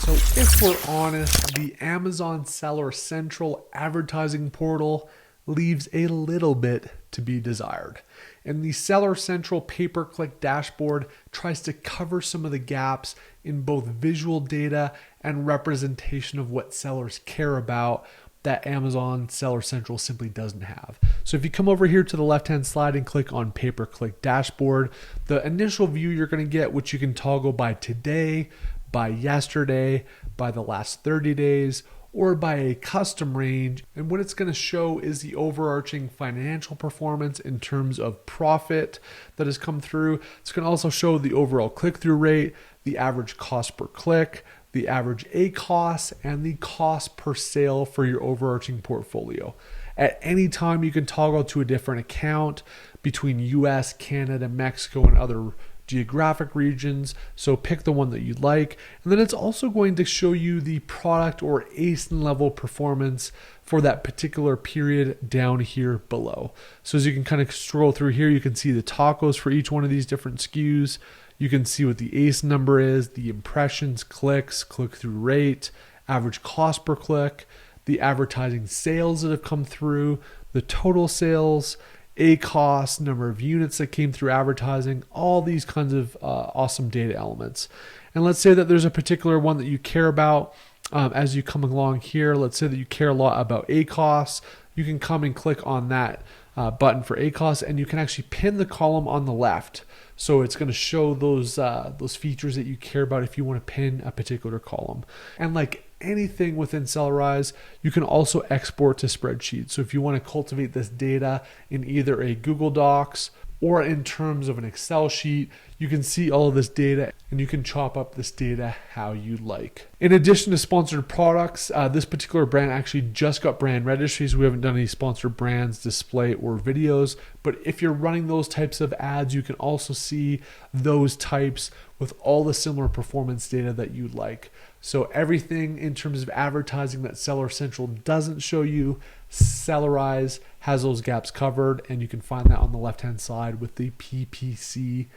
So if we're honest, the Amazon Seller Central advertising portal leaves a little bit to be desired. And the Seller Central pay-per-click dashboard tries to cover some of the gaps in both visual data and representation of what sellers care about that Amazon Seller Central simply doesn't have. So if you come over here to the left-hand slide and click on pay-per-click dashboard, the initial view you're going to get, which you can toggle by today, by yesterday, by the last 30 days, or by a custom range. And what it's going to show is the overarching financial performance in terms of profit that has come through. It's going to also show the overall click-through rate, the average cost per click, the average ACoS, and the cost per sale for your overarching portfolio. At any time, you can toggle to a different account between US, Canada, Mexico, and other geographic regions. So pick the one that you like. And then it's also going to show you the product or ASIN level performance for that particular period down here below. So as you can kind of scroll through here, you can see the tacos for each one of these different SKUs. You can see what the ASIN number is, the impressions, clicks, click-through rate, average cost per click, the advertising sales that have come through, the total sales, ACoS, number of units that came through advertising, all these kinds of awesome data elements. And let's say that there's a particular one that you care about as you come along here. Let's say that you care a lot about ACoS. You can come and click on that button for ACoS, and you can actually pin the column on the left. So it's going to show those features that you care about if you want to pin a particular column. And like anything within Sellerise, you can also export to spreadsheets. So if you want to cultivate this data in either a Google Docs or in terms of an Excel sheet, you can see all of this data and you can chop up this data how you like. In addition to sponsored products, this particular brand actually just got brand registries. We haven't done any sponsored brands, display, or videos. But if you're running those types of ads, you can also see those types with all the similar performance data that you like. So everything in terms of advertising that Seller Central doesn't show you, Sellerise has those gaps covered, and you can find that on the left-hand side with the PPC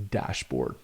dashboard.